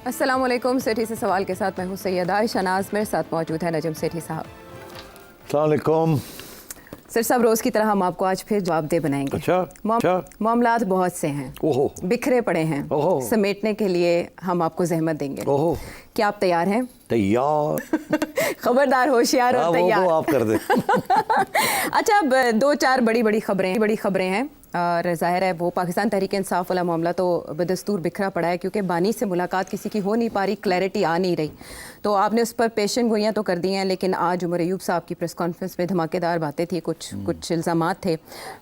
अस्सलामुअलैकुम। सेठी से सवाल के साथ मैं हूँ सैयदा शनाज, मेरे साथ मौजूद है नजम सेठी साहब। अस्सलामुअलैकुम। सर साहब, रोज़ की तरह हम आपको आज फिर जवाबदेह बनाएंगे। अच्छा। मामलात बहुत से हैं, ओहो, बिखरे पड़े हैं, ओहो, समेटने के लिए हम आपको जहमत देंगे। ओहो, क्या आप तैयार हैं? तैयार। खबरदार, होशियार और तैयार। वो आप कर दें। अच्छा, अब दो चार बड़ी खबरें हैं और ज़ाहिर है वो पाकिस्तान तहरीक इंसाफ वाला मामला तो बदस्तूर बिखरा पड़ा है क्योंकि बानी से मुलाकात किसी की हो नहीं पा रही, क्लैरिटी आ नहीं रही। तो आपने उस पर पेशन गोइयाँ तो कर दी हैं, लेकिन आज उमर अयूब साहब की प्रेस कॉन्फ्रेंस में धमाकेदार बातें थी, कुछ इल्ज़ामात थे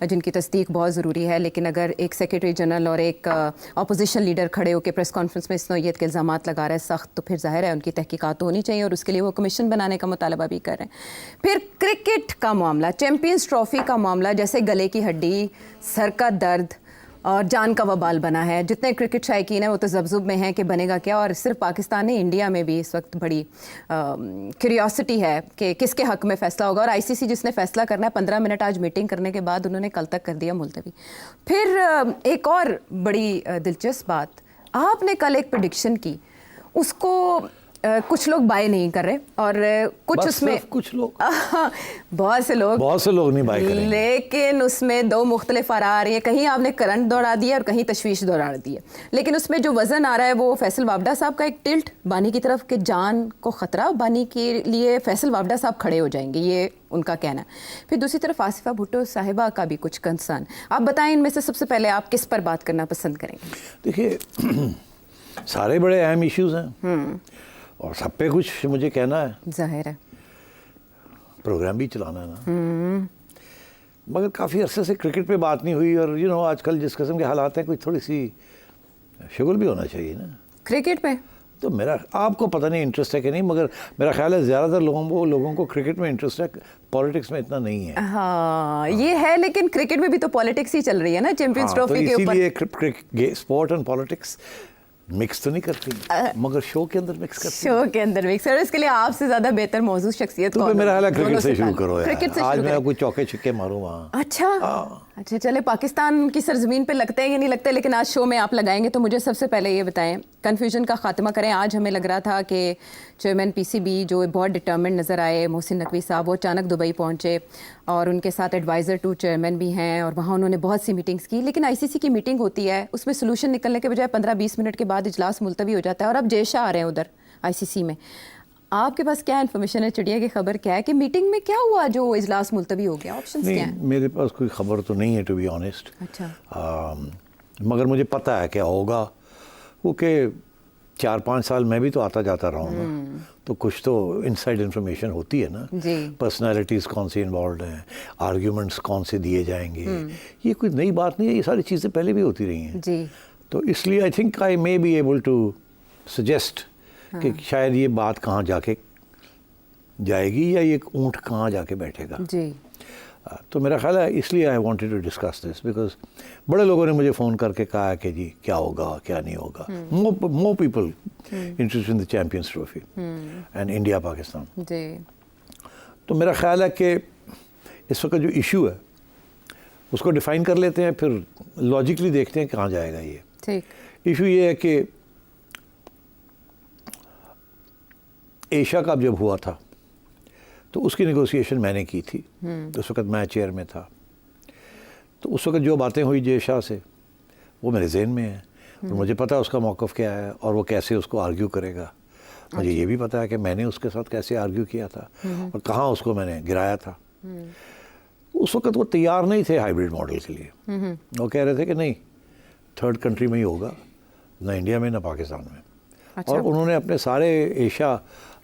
जिनकी तस्दीक बहुत ज़रूरी है। लेकिन अगर एक सेक्रेटरी जनरल और एक अपोजिशन लीडर खड़े होकर प्रेस कॉन्फ्रेंस में इस नौइयत के इल्ज़ामात लगा रहे हैं सख्त, तो फिर ज़ाहिर है उनकी तहकीकात तो होनी चाहिए और उसके लिए वो कमीशन बनाने का मुतालबा भी कर रहे हैं। फिर क्रिकेट का मामला, चैम्पियंस ट्रॉफ़ी का मामला, जैसे गले की हड्डी, सर का दर्द और जान का वबाल बना है। जितने क्रिकेट शायकीन हैं वो तो ज़ब्ज़ुब में हैं कि बनेगा क्या। और सिर्फ पाकिस्तान नहीं, इंडिया में भी इस वक्त बड़ी क्यूरियोसिटी है कि किसके हक़ में फ़ैसला होगा। और आईसीसी जिसने फ़ैसला करना है, 15 मिनट आज मीटिंग करने के बाद उन्होंने कल तक कर दिया मुलतवी। फिर एक और बड़ी दिलचस्प बात, आपने कल एक प्रेडिक्शन की, उसको कुछ लोग बाय नहीं कर रहे और कुछ उसमें कुछ लोग बहुत से लोग नहीं बाय करेंगे, लेकिन उसमें दो मुख्तलिफ आरा आ रही है। कहीं आपने करंट दौड़ा दिया और कहीं तशवीश दौड़ा दी है। लेकिन उसमें जो वज़न आ रहा है वो फैसल वावडा साहब का एक टिल्ट बानी की तरफ के जान को ख़तरा, बानी के लिए फैसल वावडा साहब खड़े हो जाएंगे, ये उनका कहना है। फिर दूसरी तरफ आसिफा भुट्टो साहिबा का भी कुछ कंसर्न। आप बताएं, इनमें से सबसे पहले आप किस पर बात करना पसंद करेंगे? देखिए, सारे बड़े अहम इश्यूज़ हैं और सब पे कुछ मुझे कहना है, जाहिर है प्रोग्राम भी चलाना है ना। मगर काफ़ी अरसे से क्रिकेट पे बात नहीं हुई और आजकल जिस किस्म के हालात हैं, कुछ थोड़ी सी शुगल भी होना चाहिए ना क्रिकेट पे। तो मेरा, आपको पता नहीं इंटरेस्ट है कि नहीं, मगर मेरा ख्याल है ज़्यादातर लोगों को क्रिकेट में इंटरेस्ट है, पॉलिटिक्स में इतना नहीं है। हाँ, ये है, लेकिन क्रिकेट में भी तो पॉलिटिक्स ही चल रही है ना, चैंपियंस ट्रॉफी के ऊपर। इसीलिए स्पोर्ट एंड पॉलिटिक्स मिक्स तो नहीं करती, मगर शो के अंदर मिक्स करती। शो के अंदर मिक्स। और इसके लिए आपसे ज़्यादा बेहतर मौजूद शख्सियत कौन है? मेरा हाल है क्रिकेट से शुरू करो यार। क्रिकेट से आज मैं कुछ चौके छिक्के मारूं वहाँ। अच्छा, चले, पाकिस्तान की सरजमीन पे लगते हैं या नहीं लगते, लेकिन आज शो में आप लगाएंगे तो मुझे सबसे पहले ये बताएं, कन्फ्यूजन का खात्मा करें। आज हमें लग रहा था कि चेयरमैन पीसीबी जो बहुत डिटर्मिन्ड नज़र आए, मोहसिन नकवी साहब, वो अचानक दुबई पहुँचे और उनके साथ एडवाइज़र टू चेयरमैन भी हैं और वहाँ उन्होंने बहुत सी मीटिंग्स की। लेकिन आईसीसी की मीटिंग होती है, उसमें सोल्यूशन निकलने के बजाय 15-20 मिनट के बाद इजलास मुलतवी हो जाता है। और अब जय शाह आ रहे हैं उधर आईसीसी में। आपके पास क्या इन्फॉर्मेशन है, चिड़िया की खबर क्या है कि मीटिंग में क्या हुआ जो इजलास मुलतवी हो गया? ऑप्शंस क्या हैं? मेरे पास कोई खबर तो नहीं है, टू बी ऑनेस्ट। अच्छा। मगर मुझे पता है क्या होगा, क्योंकि 4-5 साल मैं भी तो आता जाता रहा हूँ ना, तो कुछ तो इनसाइड इन्फॉर्मेशन होती है ना। पर्सनालिटीज़ कौन सी इन्वॉल्व हैं, आर्ग्यूमेंट्स कौन से दिए जाएंगे, ये कोई नई बात नहीं है, ये सारी चीज़ें पहले भी होती रही हैं जी। तो इसलिए I think I may be able to suggest कि शायद ये बात कहाँ जाके जाएगी या ये ऊँट कहाँ जाके बैठेगा जी। तो मेरा ख्याल है इसलिए I wanted to discuss this, because बड़े लोगों ने मुझे फ़ोन करके कहा है कि जी क्या होगा क्या नहीं होगा। More people interested in the Champions Trophy and India Pakistan ji. तो मेरा ख्याल है कि इस वक्त जो इशू है उसको डिफ़ाइन कर लेते हैं, फिर लॉजिकली देखते हैं कहाँ जाएगा ये। ठीक। इशू ये है कि एशिया कप जब हुआ था तो उसकी नेगोशिएशन मैंने की थी। उस वक्त मैं चेयर में था, तो उस वक्त जो बातें हुई जय शाह से वो मेरे जहन में है और मुझे पता है उसका मौक़िफ़ क्या है और वो कैसे उसको आर्ग्यू करेगा। मुझे ये भी पता है कि मैंने उसके साथ कैसे आर्ग्यू किया था और कहाँ उसको मैंने गिराया था। उस वक्त वो तैयार नहीं थे हाइब्रिड मॉडल के लिए। वो कह रहे थे कि नहीं, थर्ड कंट्री में ही होगा, ना इंडिया में ना पाकिस्तान में। अच्छा। और उन्होंने अपने सारे एशिया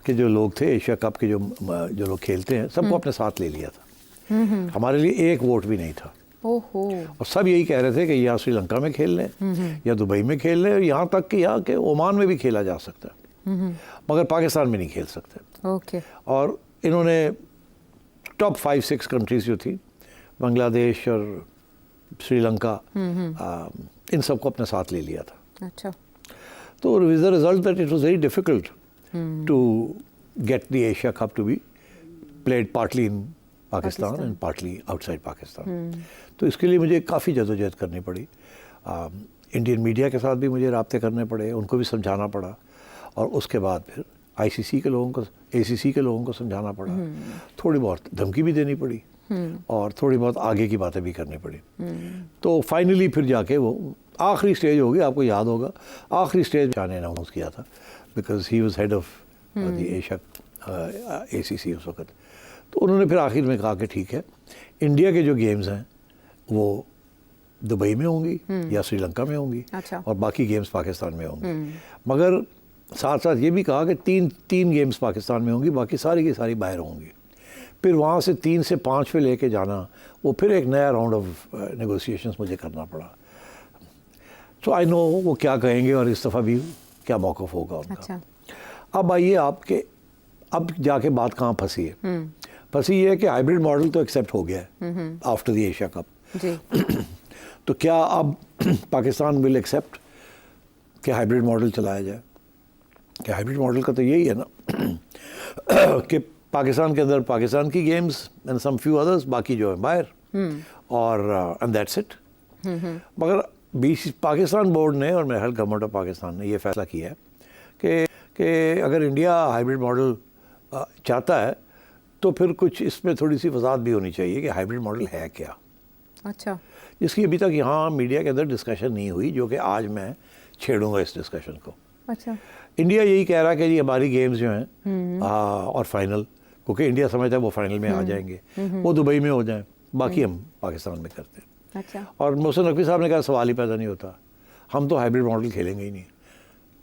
के जो लोग थे, एशिया कप के जो लोग खेलते हैं, सबको अपने साथ ले लिया था। हमारे लिए एक वोट भी नहीं था। ओहो। और सब यही कह रहे थे कि या श्रीलंका में खेल लें या दुबई में खेल लें, यहाँ तक कि यहाँ के ओमान में भी खेला जा सकता है, मगर पाकिस्तान में नहीं खेल सकते। ओके। और इन्होंने टॉप 5-6 कंट्रीज जो थी, बांग्लादेश और श्रीलंका, इन सबको अपने साथ ले लिया था। अच्छा। तो with the result that it was very difficult to get the Asia Cup to be played partly in Pakistan and partly outside Pakistan. तो इसके लिए मुझे काफ़ी जदोजहद करनी पड़ी। इंडियन मीडिया के साथ भी मुझे राब्ते करने पड़े, उनको भी समझाना पड़ा और उसके बाद फिर आईसीसी के लोगों को, एसीसी के लोगों को समझाना पड़ा, थोड़ी बहुत धमकी भी देनी पड़ी और थोड़ी बहुत आगे की बातें भी करनी पड़ी। तो फाइनली फिर जाके वो आखिरी स्टेज होगी, आपको याद होगा आखिरी स्टेज जाने अनाउंस किया था, because he was head of the Asia ACC उस वक्त। तो उन्होंने फिर आखिर में कहा कि ठीक है, इंडिया के जो गेम्स हैं वो दुबई में होंगी या श्रीलंका में होंगी, अच्छा। और बाकी गेम्स पाकिस्तान में होंगी। मगर साथ साथ ये भी कहा कि तीन गेम्स पाकिस्तान में होंगी, बाकी सारी की सारी बाहर होंगी। फिर वहाँ से 3 से 5 पे लेके जाना, वो फिर एक नया राउंड ऑफ नेगोशिएशंस मुझे करना पड़ा। तो आई नो वो क्या कहेंगे और इस दफ़ा भी क्या मौक़िफ़ होगा उनका। अच्छा। अब आइए आपके, अब जाके बात कहाँ फंसी है? फंसी ये है कि हाइब्रिड मॉडल तो एक्सेप्ट हो गया है आफ्टर द एशिया कप जी। तो क्या अब पाकिस्तान विल एक्सेप्ट कि हाइब्रिड मॉडल चलाया जाए? कि हाइब्रिड मॉडल का तो यही है ना कि पाकिस्तान के अंदर पाकिस्तान की games and some few others, बाकी जो है बाहर, और एंड दैट्स इट। मगर पाकिस्तान बोर्ड ने और मेरे ख्याल गवर्नमेंट ऑफ पाकिस्तान ने ये फैसला किया है कि अगर इंडिया हाइब्रिड मॉडल चाहता है तो फिर कुछ इसमें थोड़ी सी वजाहत भी होनी चाहिए कि हाइब्रिड मॉडल है क्या। अच्छा। जिसकी अभी तक यहाँ मीडिया के अंदर डिस्कशन नहीं हुई, जो कि आज मैं छेड़ूंगा इस डिस्कशन को। अच्छा। इंडिया यही कह रहा है कि जी हमारी गेम्स जो हैं और फाइनल, क्योंकि इंडिया समझता है वो फाइनल में आ जाएंगे, वो दुबई में हो जाएं, बाकी हम पाकिस्तान में करते हैं। अच्छा। और मोहसिन नकवी साहब ने कहा सवाल ही पैदा नहीं होता, हम तो हाइब्रिड मॉडल खेलेंगे ही नहीं,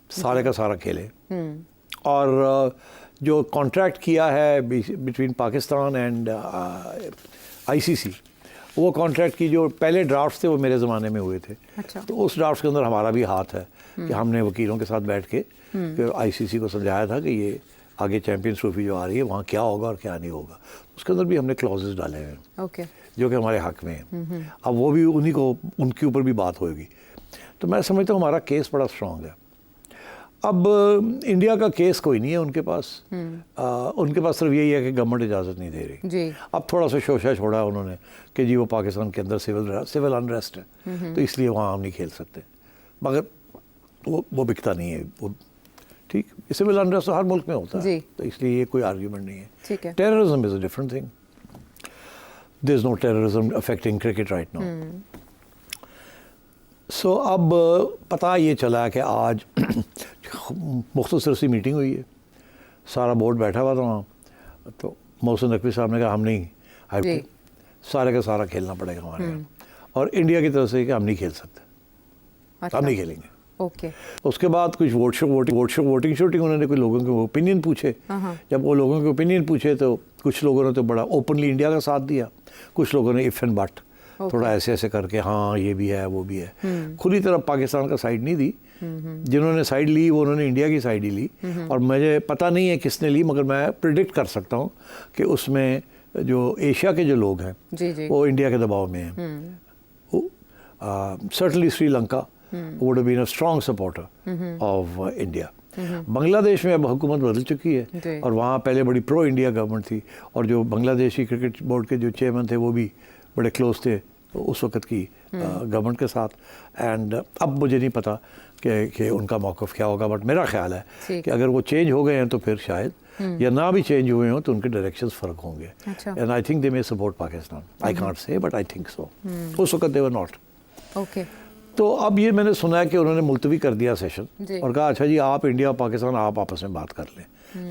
सारे का सारा खेलें। और जो कॉन्ट्रैक्ट किया है बिटवीन पाकिस्तान एंड आईसीसी, वो कॉन्ट्रैक्ट की जो पहले ड्राफ्ट थे वो मेरे ज़माने में हुए थे। अच्छा। तो उस ड्राफ्ट के अंदर हमारा भी हाथ है कि हमने वकीलों के साथ बैठ के फिर आईसीसी को समझाया था कि ये आगे चैम्पियंस ट्रॉफी जो आ रही है वहाँ क्या होगा और क्या नहीं होगा। उसके अंदर भी हमने क्लॉजेस डाले हैं ओके, जो कि हमारे हक में हैं। अब वो भी उनके ऊपर भी बात होगी। तो मैं समझता हूँ हमारा केस बड़ा स्ट्रॉन्ग है। अब इंडिया का केस कोई नहीं है उनके पास। उनके पास सिर्फ यही है कि गवर्नमेंट इजाज़त नहीं दे रही जी। अब थोड़ा सा शोशा छोड़ा है उन्होंने कि जी वो पाकिस्तान के अंदर सिविल अनरेस्ट है, तो इसलिए वहाँ हम नहीं खेल सकते। मगर वो बिकता नहीं है वो, ठीक। सिविल अनरेस्ट हर मुल्क में होता है, तो इसलिए ये कोई आर्ग्यूमेंट नहीं है। ठीक है। Terrorism is a different thing. There is no terrorism affecting cricket right now. So अब पता ये चला कि आज मुख्तसर सी मीटिंग हुई है, सारा बोर्ड बैठा हुआ था वहाँ। तो मोहसिन नकवी साहब ने कहा हम नहीं, सारे का सारा खेलना पड़ेगा हमारे यहाँ, और इंडिया की तरफ से कि हम नहीं खेल सकते। अच्छा। हम नहीं खेलेंगे। ओके। उसके बाद कुछ वोटिंग शोटिंग उन्होंने कोई लोगों के ओपिनियन पूछे। जब वो लोगों के ओपिनियन पूछे तो कुछ लोगों ने तो बड़ा ओपनली इंडिया का साथ दिया, कुछ लोगों ने इफ एंड बट थोड़ा ऐसे ऐसे करके हाँ ये भी है वो भी है, खुली तरफ पाकिस्तान का साइड नहीं दी। जिन्होंने साइड ली वो उन्होंने इंडिया की साइड ही ली। और मुझे पता नहीं है किसने ली, मगर मैं प्रिडिक्ट कर सकता हूँ कि उसमें जो एशिया के जो लोग हैं जी। वो इंडिया के दबाव में हैं। Certainly Sri Lanka would have been a strong supporter of India. Bangladesh में अब हुकूमत बदल चुकी है और वहाँ पहले बड़ी प्रो इंडिया गवर्नमेंट थी, और जो बांग्लादेशी क्रिकेट बोर्ड के जो चेयरमैन थे वो भी बड़े क्लोज थे उस वक्त की गवर्नमेंट के साथ। एंड अब मुझे नहीं पता कि उनका मौक़िफ़ क्या होगा, बट मेरा ख्याल है कि अगर वो चेंज हो गए हैं तो फिर शायद, या ना भी चेंज हुए हों तो उनके डायरेक्शंस फ़र्क होंगे। And I think they may support Pakistan. I can't say but I think so. उस वक्त दे वर नॉट। ओके। तो अब ये मैंने सुना है कि उन्होंने मुलतवी कर दिया सेशन और कहा अच्छा जी आप इंडिया और पाकिस्तान आप आपस में बात कर लें,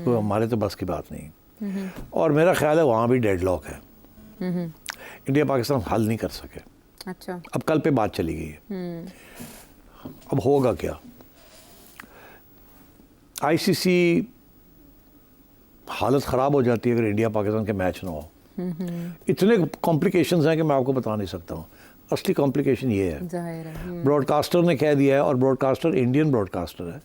तो हमारे तो बस की बात नहीं। और मेरा ख्याल है वहाँ भी डेडलॉक है, इंडिया पाकिस्तान हल नहीं कर सके। अच्छा। अब कल पे बात चली गई है, अब होगा क्या? आईसीसी हालत ख़राब हो जाती है अगर इंडिया पाकिस्तान के मैच ना हो। इतने कॉम्प्लिकेशंस हैं कि मैं आपको बता नहीं सकता हूँ। असली कॉम्प्लिकेशन ये है, ब्रॉडकास्टर ने कह दिया है, और ब्रॉडकास्टर इंडियन ब्रॉडकास्टर है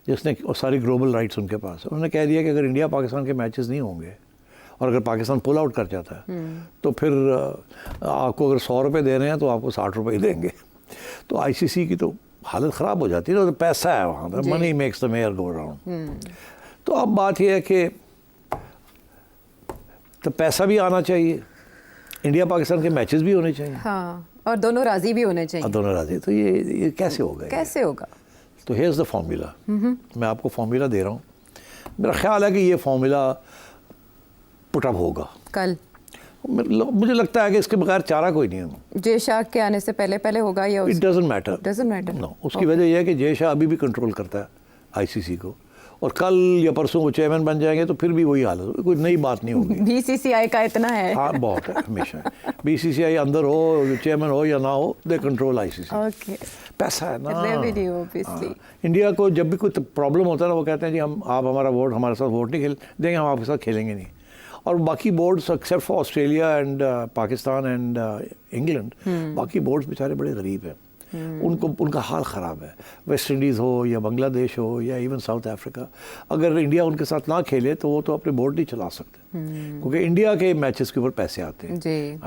जिसने सारी ग्लोबल राइट्स उनके पास है। उन्होंने कह दिया कि अगर इंडिया पाकिस्तान के मैचेस नहीं होंगे और अगर पाकिस्तान पुल आउट कर जाता है तो फिर आपको अगर 100 रुपये दे रहे हैं तो आपको 60 रुपये देंगे। तो आईसीसी की तो हालत ख़राब हो जाती है। तो पैसा है वहाँ पर, money makes the mayor go around. तो अब बात यह है कि तो पैसा भी आना चाहिए, इंडिया पाकिस्तान के मैचेस भी होने चाहिए। हाँ, और दोनों राज़ी भी होने चाहिए। दोनों राज़ी, तो ये कैसे होगा? कैसे होगा? तो हेयर्स द फार्मूला, मैं आपको फार्मूला दे रहा हूँ। मेरा ख्याल है कि ये फार्मूला पुटअप होगा कल। मुझे लगता है कि इसके बगैर चारा कोई नहीं है। जय शाह के आने से पहले पहले होगा या it doesn't matter, doesn't matter. No, उसकी वजह यह है कि जय शाह अभी भी कंट्रोल करता है आईसीसी को, और कल या परसों वो चेयरमैन बन जाएंगे तो फिर भी वही हालत, कोई नई बात नहीं होगी। बीसीसीआई का इतना है। हाँ, बहुत है, हमेशा है। बीसीसीआई अंदर हो, चेयरमैन हो या ना हो, दे कंट्रोल आईसीसी। ओके, पैसा है ना, रेवेन्यू ऑब्वियसली। इंडिया को जब भी कोई प्रॉब्लम होता है ना, वो कहते हैं जी आप हमारा वोट, हमारे साथ वोट नहीं खेल देंगे, हम आपके साथ खेलेंगे नहीं। और बाकी boards except for Australia and Pakistan and England, बाकी बोर्ड्स बेचारे बड़े गरीब हैं। उनका हाल ख़राब है। वेस्ट इंडीज़ हो या बांग्लादेश हो या इवन साउथ अफ्रीका, अगर इंडिया उनके साथ ना खेले तो वो तो अपने बोर्ड नहीं चला सकते, क्योंकि इंडिया के मैचेस के ऊपर पैसे आते हैं जी।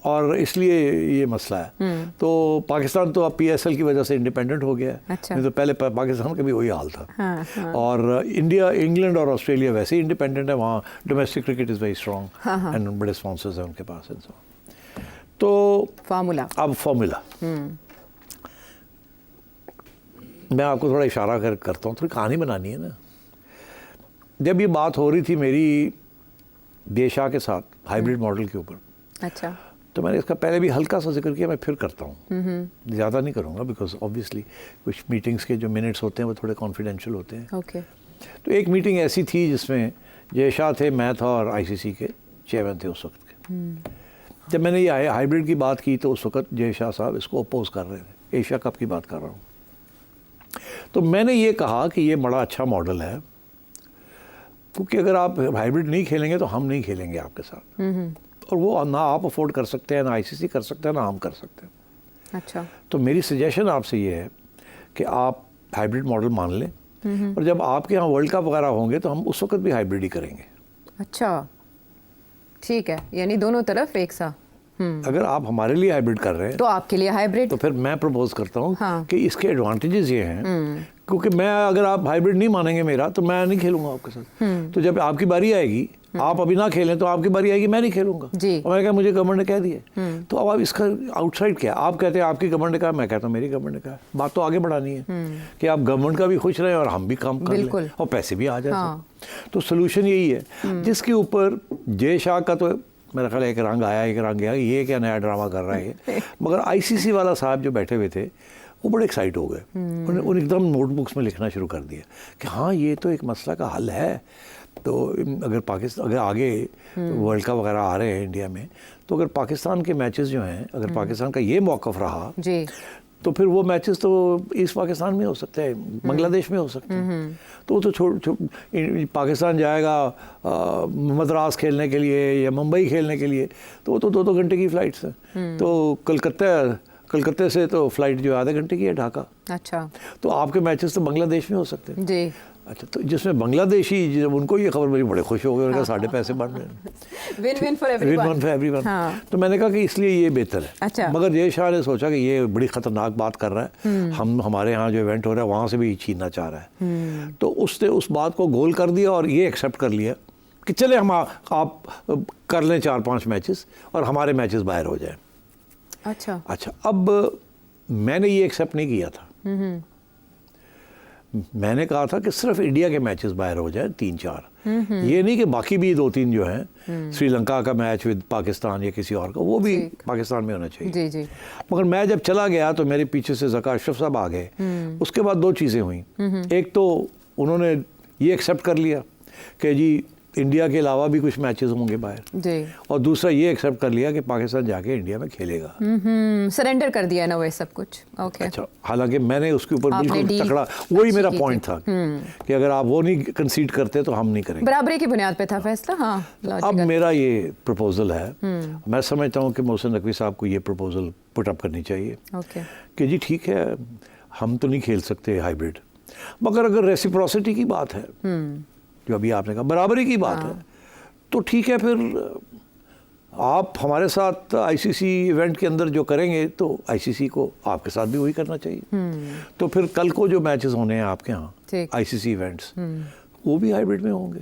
और इसलिए ये मसला है। तो पाकिस्तान तो अब पीएसएल की वजह से इंडिपेंडेंट हो गया है। अच्छा। नहीं तो पहले पाकिस्तान का भी वही हाल था। हाँ, हाँ। और इंडिया, इंग्लैंड और ऑस्ट्रेलिया वैसे ही इंडिपेंडेंट है, वहाँ domestic cricket is very strong and बड़े स्पॉन्सर्स हैं उनके पास। तो फार्मूला, अब फार्मूला मैं आपको थोड़ा इशारा करता हूँ, थोड़ी कहानी बनानी है ना। जब ये बात हो रही थी मेरी जय शाह के साथ हाइब्रिड मॉडल के ऊपर, अच्छा, तो मैंने इसका पहले भी हल्का सा जिक्र किया, मैं फिर करता हूँ, ज़्यादा नहीं करूँगा, बिकॉज ऑब्वियसली कुछ मीटिंग्स के जो मिनट्स होते हैं वो थोड़े कॉन्फिडेंशियल होते हैं। ओके। तो एक मीटिंग ऐसी थी जिसमें जय शाह थे, मैं था और आईसीसी के चेयरमैन थे उस वक्त के। जब मैंने ये हाइब्रिड की बात की तो उस वक्त जय शाह साहब इसको अपोज कर रहे थे। एशिया कप की बात कर रहा हूँ। तो मैंने ये कहा कि ये बड़ा अच्छा मॉडल है, क्योंकि अगर आप हाइब्रिड नहीं खेलेंगे तो हम नहीं खेलेंगे आपके साथ, और वो ना आप अफोर्ड कर सकते हैं, ना आईसीसी कर सकते हैं, ना हम कर सकते हैं। अच्छा, तो मेरी सजेशन आपसे ये है कि आप हाइब्रिड मॉडल मान लें, और जब आपके यहाँ वर्ल्ड कप वगैरह होंगे तो हम उस वक्त भी हाइब्रिड ही करेंगे। अच्छा, ठीक है, यानी दोनों तरफ एक सा। अगर आप हमारे लिए हाइब्रिड कर रहे हैं तो आपके लिए हाइब्रिड। तो फिर मैं प्रपोज करता हूँ हाँ। कि इसके एडवांटेजेस ये हैं, क्योंकि मैं, अगर आप हाइब्रिड नहीं मानेंगे मेरा, तो मैं नहीं खेलूंगा आपके साथ। तो जब आपकी बारी आएगी, आप अभी ना खेलें तो आपकी बारी आएगी, मैं नहीं खेलूंगा। जी। और मैंने कहा मुझे गवर्नमेंट ने कह दिया, तो अब आप इसका आउटसाइड क्या, आप कहते हैं आपकी गवर्नमेंट ने कहा, मैं कहता हूँ मेरी गवर्नमेंट ने कहा। बात तो आगे बढ़ानी है कि आप गवर्नमेंट का भी खुश रहें और हम भी काम कर लें और पैसे भी आ जाए। हाँ। तो सोल्यूशन यही है, जिसके ऊपर जय शाह का तो मेरा ख्याल एक रंग आया, एक रंग गया, ये क्या नया ड्रामा कर रहा है। मगर आईसीसी वाला साहब जो बैठे हुए थे वो बड़े एक्साइट हो गए। उन्हें एकदम नोटबुक्स में लिखना शुरू कर दिया कि हाँ ये तो एक मसला का हल है। तो अगर पाकिस्तान, अगर आगे वर्ल्ड कप वगैरह आ रहे हैं इंडिया में, तो अगर पाकिस्तान के मैचेस जो हैं, अगर पाकिस्तान का ये मौक़िफ़ रहा जी, तो फिर वो मैचेस तो ईस्ट पाकिस्तान में हो सकते हैं, बांग्लादेश में हो सकते हैं। तो वो तो पाकिस्तान जाएगा मद्रास खेलने के लिए या मुंबई खेलने के लिए, तो वो तो 2-2 घंटे की फ़्लाइट्स हैं। तो कलकत्ते से तो फ़्लाइट जो आधे घंटे की है ढाका। अच्छा, तो आपके मैचेस तो बांग्लादेश में हो सकते हैं। जी। अच्छा, तो जिसमें बांग्लादेशी, जब उनको ये खबर मिली बड़े खुश हो गए, उनका साढ़े पैसे बढ़ रहे हैं, विन विन फॉर एवरीवन। हाँ। तो मैंने कहा कि इसलिए ये बेहतर है। अच्छा। मगर जय शाह ने सोचा कि ये बड़ी ख़तरनाक बात कर रहा है, हमारे यहाँ जो इवेंट हो रहा है वहाँ से भी छीनना चाह रहा है। तो उसने उस बात को गोल कर दिया और ये एक्सेप्ट कर लिया कि चले हम आप कर लें 4-5 मैचेस और हमारे मैचेस बाहर हो जाए। अच्छा, अब मैंने ये एक्सेप्ट नहीं किया था। मैंने कहा था कि सिर्फ इंडिया के मैचेस बाहर हो जाए 3-4, ये नहीं कि बाकी भी 2-3 जो हैं, श्रीलंका का मैच विद पाकिस्तान या किसी और का, वो भी पाकिस्तान में होना चाहिए। जी जी। मगर मैं जब चला गया तो मेरे पीछे से ज़का अशरफ साहब आ गए। उसके बाद 2 चीज़ें हुई। एक तो उन्होंने ये एक्सेप्ट कर लिया कि जी इंडिया के अलावा भी कुछ मैचेस होंगे बाहर जी, और दूसरा ये एक्सेप्ट कर लिया कि पाकिस्तान जाके इंडिया में खेलेगा। सरेंडर कर दिया ना वो सब कुछ। ओके। अच्छा, हालांकि मैंने उसके ऊपर आपने बिल्कुल डील तकड़ा, वही मेरा की पॉइंट था कि अगर आप वो नहीं कंसीड करते तो हम नहीं करेंगे। बराबरी की बुनियाद पे था फैसला। हाँ, अब लॉजिकल। मेरा ये प्रपोजल है, मैं समझता हूँ कि मोहसिन नकवी साहब को ये प्रपोजल पुट अप करनी चाहिए ओके। कि जी ठीक है, हम तो नहीं खेल सकते हाइब्रिड, मगर अगर रेसिप्रोसिटी की बात है, जो अभी आपने कहा बराबरी की बात है, तो ठीक है, फिर आप हमारे साथ आईसीसी इवेंट के अंदर जो करेंगे तो आईसीसी को आपके साथ भी वही करना चाहिए। तो फिर कल को जो मैचेस होने हैं आपके यहाँ ठीक। आईसीसी इवेंट्स, वो भी हाइब्रिड में होंगे।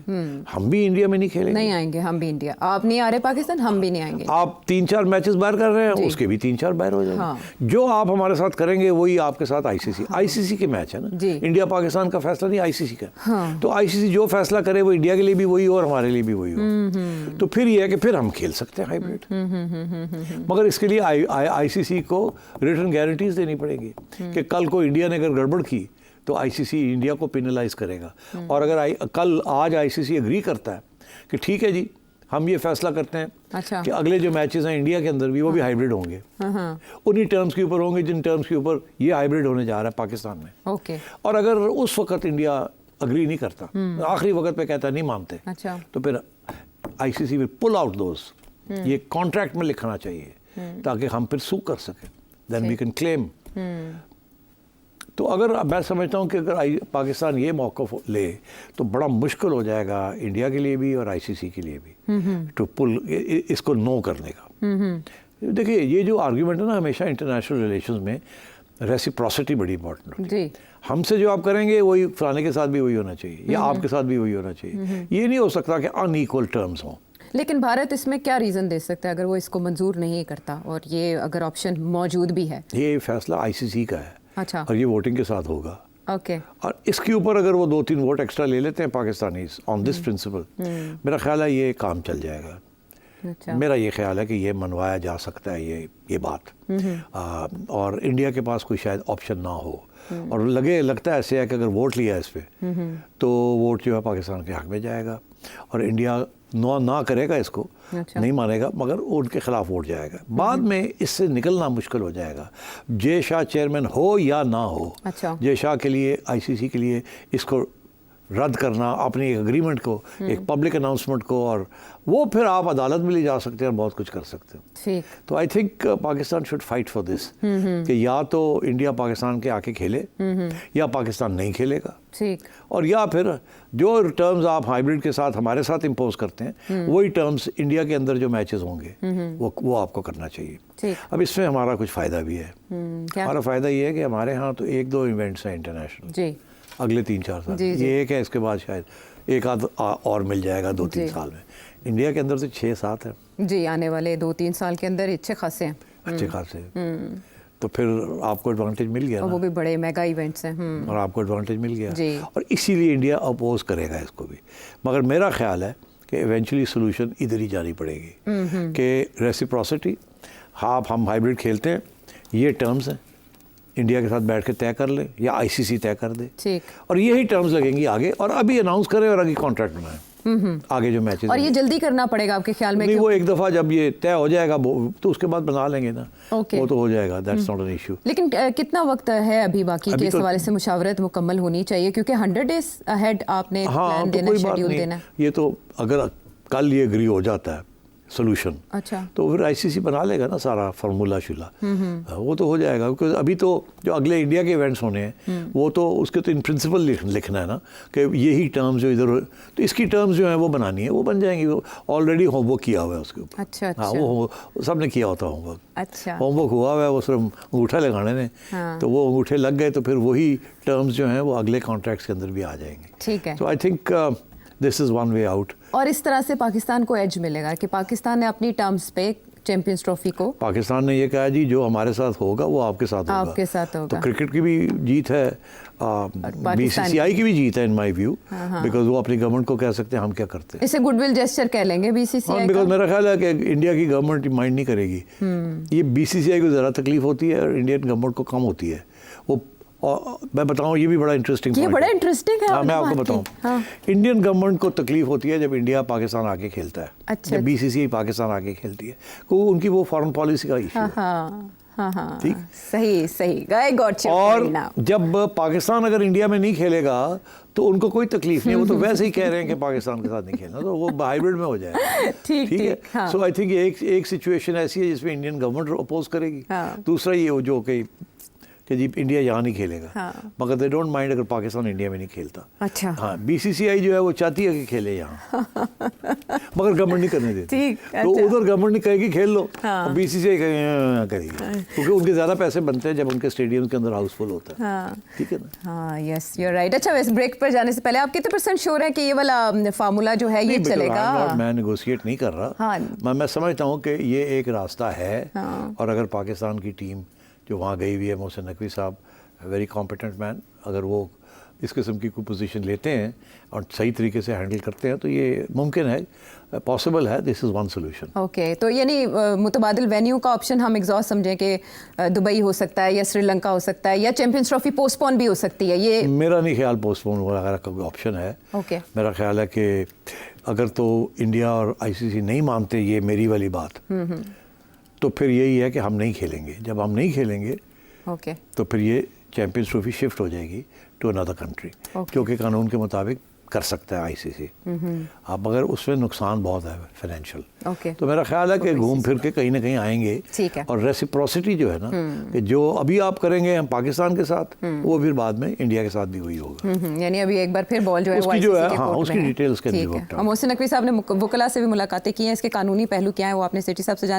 हम भी इंडिया में नहीं खेलेंगे। नहीं आएंगे हम भी इंडिया, आप नहीं आ रहे पाकिस्तान, हम भी नहीं आएंगे। आप 3-4 मैचेस बाहर कर रहे हैं, उसके भी 3-4 बाहर हो जाएंगे। हाँ। जो आप हमारे साथ करेंगे वही आपके साथ आईसीसी। आईसीसी के मैच है ना, जी। इंडिया पाकिस्तान का फैसला नहीं, आईसीसी का। हाँ। तो आईसीसी जो फैसला करे वो इंडिया के लिए भी वही हो और हमारे लिए भी वही हो। तो फिर ये है कि फिर हम खेल सकते हैं हाइब्रिड। मगर इसके लिए आईसीसी को रिटर्न गारंटीज देनी पड़ेगी कि कल को इंडिया ने अगर गड़बड़ की तो आईसीसी इंडिया को पेनलाइज करेगा। और अगर आज आईसीसी एग्री करता है कि ठीक है जी, हम ये फैसला करते हैं अच्छा। कि अगले जो मैचेस हैं इंडिया के अंदर भी वो भी हाइब्रिड होंगे, उन्हीं टर्म्स के ऊपर होंगे जिन टर्म्स के ऊपर ये हाइब्रिड होने जा रहा है पाकिस्तान में। ओके। और अगर उस वक्त इंडिया अग्री नहीं करता, आखिरी वक्त पे कहता नहीं मानते, अच्छा। तो फिर आईसीसी विल पुल आउट दोस। ये कॉन्ट्रैक्ट में लिखना चाहिए ताकि हम फिर सू कर सकें, देन वी कैन क्लेम। तो अगर मैं समझता हूँ कि अगर पाकिस्तान ये मौक़िफ़ ले तो बड़ा मुश्किल हो जाएगा इंडिया के लिए भी और आईसीसी के लिए भी टू पुल इसको नो करने का। देखिए ये जो आर्ग्यूमेंट है ना, हमेशा इंटरनेशनल रिलेशंस में रेसिप्रोसिटी बड़ी इंपॉर्टेंट होती है। हमसे जो आप करेंगे वही फलाने के साथ भी वही होना चाहिए या आपके साथ भी वही होना चाहिए। ये नहीं हो सकता कि अनईक्वल टर्म्स हों। लेकिन भारत इसमें क्या रीज़न दे सकता है अगर वो इसको मंजूर नहीं करता और ये अगर ऑप्शन मौजूद भी है? ये फैसला आईसीसी का है। अच्छा। और ये वोटिंग के साथ होगा। ओके। और इसके ऊपर अगर वो 2-3 वोट एक्स्ट्रा ले लेते हैं पाकिस्तानीज ऑन दिस प्रिंसिपल, मेरा ख्याल है ये काम चल जाएगा। अच्छा। मेरा ये ख्याल है कि ये मनवाया जा सकता है ये बात। और इंडिया के पास कोई शायद ऑप्शन ना हो और लगता है ऐसे है कि अगर वोट लिया इस पर तो वोट जो है पाकिस्तान के हक में जाएगा और इंडिया ना करेगा इसको। अच्छा। नहीं मानेगा मगर उनके खिलाफ वोट जाएगा। बाद में इससे निकलना मुश्किल हो जाएगा, जय शाह चेयरमैन हो या ना हो। अच्छा। जय शाह के लिए, आईसीसी के लिए इसको रद्द करना, अपनी एक एग्रीमेंट को, एक पब्लिक अनाउंसमेंट को, और वो फिर आप अदालत में ले जा सकते हैं और बहुत कुछ कर सकते हैं। ठीक। तो I think Pakistan should fight for this कि या तो इंडिया पाकिस्तान के आके खेले या पाकिस्तान नहीं खेलेगा। ठीक। और या फिर जो टर्म्स आप हाइब्रिड के साथ हमारे साथ इम्पोज करते हैं वही टर्म्स इंडिया के अंदर जो मैचेस होंगे वो आपको करना चाहिए। ठीक। अब इसमें हमारा कुछ फ़ायदा भी है। हमारा फ़ायदा ये है कि हमारे यहाँ तो 1-2 इवेंट्स हैं इंटरनेशनल जी अगले 3-4 साल। ये एक है, इसके बाद शायद एक आध और मिल जाएगा 2-3 साल में। इंडिया के अंदर तो 6-7 है जी, आने वाले 2-3 साल के अंदर अच्छे खासे हैं। अच्छे खासे। तो फिर आपको एडवांटेज मिल गया और ना? वो भी बड़े मेगा इवेंट्स हैं। और आपको एडवांटेज मिल गया जी। और इसीलिए इंडिया अपोज करेगा इसको भी। मगर मेरा ख्याल है कि इवेंचुअली सोल्यूशन इधर ही जानी पड़ेगी कि रेसिप्रोसिटी, हाँ हम हाइब्रिड खेलते हैं, ये टर्म्स हैं, इंडिया के साथ बैठ के तय कर ले या आईसीसी तय कर दे। ठीक। और यही टर्म्स लगेंगी आगे, और अभी अनाउंस करें और आगे कॉन्ट्रैक्ट बनाएं आगे जो मैचेस। और ये जल्दी करना पड़ेगा आपके ख्याल में? नहीं, वो एक दफ़ा जब ये तय हो जाएगा तो उसके बाद बना लेंगे ना। वो तो हो जाएगा, दैट्स नॉट एन इशू। लेकिन कितना वक्त है अभी बाकी के इस हवाले से? मुशावरत मुकम्मल होनी चाहिए क्योंकि 100 डेज अहेड आपने प्लान देना, शेड्यूल देना। ये तो अगर कल ये एग्री हो जाता है सोल्यूशन, अच्छा, तो फिर आईसीसी बना लेगा ना सारा फार्मूला शुला। वो तो हो जाएगा क्योंकि अभी तो जो अगले इंडिया के इवेंट्स होने हैं वो तो उसके तो इन प्रिंसिपल लिखना है ना कि यही टर्म्स जो इधर, तो इसकी टर्म्स जो है वो बनानी है, वो बन जाएंगी। वो ऑलरेडी होमवर्क किया हुआ है उसके ऊपर। अच्छा, हाँ, वो सब ने किया होता है होमवर्क। अच्छा, होमवर्क हुआ हुआ है, वो सिर्फ अंगूठा लगाने ने। हाँ। तो वो अंगूठे लग गए तो फिर वही टर्म्स जो हैं वो अगले कॉन्ट्रैक्ट्स के अंदर भी आ जाएंगे। ठीक है। तो I think this is one way out. और इस तरह से पाकिस्तान को एज मिलेगा कि पाकिस्तान ने अपनी टर्म्स पे चैंपियंस ट्रॉफी को, पाकिस्तान ने ये कहा जी जो हमारे साथ होगा वो आपके साथ होगा। आपके साथ होगा। तो क्रिकेट की भी जीत है, बीसीसीआई की भी जीत है इन माय व्यू, बिकॉज वो अपनी गवर्नमेंट को कह सकते हैं हम क्या करते हैं। इसे गुडविल जेस्चर कह लेंगे बीसीसीआई। बिकॉज मेरा ख्याल है कि इंडिया की गवर्नमेंट माइंड नहीं करेगी। ये बीसीसीआई को ज़रा तकलीफ होती है और इंडियन गवर्नमेंट को कम होती है। वो मैं बताऊं, ये भी बड़ा इंटरेस्टिंग, ये बड़ा इंटरेस्टिंग है। हाँ, मैं आपको बताऊं। हाँ। इंडियन गवर्नमेंट को तकलीफ होती है जब इंडिया पाकिस्तान आके खेलता है। अच्छा। जब बीसीसीआई पाकिस्तान आके खेलती है तो उनकी वो फॉरेन पॉलिसी का इशू है। ठीक, सही सही। और जब पाकिस्तान अगर इंडिया में नहीं खेलेगा तो उनको कोई तकलीफ नहीं, वो तो वैसे ही कह रहे हैं कि पाकिस्तान के साथ नहीं खेलना, तो वो हाइब्रिड में हो जाएगा। ठीक है। सो आई थिंक एक सिचुएशन ऐसी है जिसमें इंडियन गवर्नमेंट अपोज करेगी। दूसरा ये जो कि कि जी इंडिया यहाँ नहीं खेलेगा, हाँ। मगर दे डोंट माइंड अगर पाकिस्तान इंडिया में नहीं खेलता। अच्छा। हाँ, बीसीसीआई जो है वो चाहती है कि खेले यहाँ मगर गवर्नमेंट नहीं करने देती। ठीक, तो अच्छा। उधर गवर्नमेंट नहीं कहेगी खेल लो, हाँ। बीसीसीआई करेगी, क्योंकि उनके ज़्यादा पैसे बनते हैं जब उनके स्टेडियम के अंदर हाउसफुल होता है। हाँ। ठीक है ना। हाँ, यस, यू आर राइट। अच्छा, वैसे ब्रेक पर जाने से पहले आप कितने % श्योर है कि ये वाला फार्मूला जो है ये चलेगा? मैं नेगोशिएट नहीं कर रहा। हाँ। मैं समझता हूँ कि ये एक रास्ता है। हाँ। और अगर पाकिस्तान की टीम जो वहाँ गई हुई है, मोहसिन नकवी साहब वेरी कॉम्पिटेंट मैन, अगर वो इस किस्म की कोई पोजीशन लेते हैं और सही तरीके से हैंडल करते हैं तो ये मुमकिन है, पॉसिबल है। This is one solution. Okay, तो यानी मुतबादिल वेन्यू का ऑप्शन हम एग्जॉस्ट समझें कि दुबई हो सकता है या श्रीलंका हो सकता है या चैंपियंस ट्रॉफी पोस्टपोन भी हो सकती है। ये मेरा नहीं ख्याल पोस्टपोन वगैरह का कोई ऑप्शन है। ओके। मेरा ख्याल है कि अगर तो इंडिया और आईसीसी नहीं मानते ये मेरी वाली बात, तो फिर यही है कि हम नहीं खेलेंगे। जब हम नहीं खेलेंगे ओके, तो फिर ये चैंपियंस ट्रॉफी शिफ्ट हो जाएगी टू अनदर कंट्री, क्योंकि कानून के मुताबिक कर सकता है आईसीसी। अब मगर उसमें नुकसान बहुत है फाइनेंशियल। ओके। तो मेरा ख्याल है कि घूम फिर के कहीं ना कहीं आएंगे। ठीक है। और रेसिप्रोसिटी जो है ना, कि जो अभी आप करेंगे हम पाकिस्तान के साथ, वो फिर बाद में इंडिया के साथ भी वही होगा। यानी अभी एक बार फिर बॉल जो है वो उसकी जो ICC है, के हाँ, कोर्ट उसकी में है। डिटेल्स के ठीक है। और मोहसिन नकवी साहब ने वकला से भी मुलाकातें की हैं, इसके कानूनी पहलू क्या है वो आपने सेठी साहब से जाने।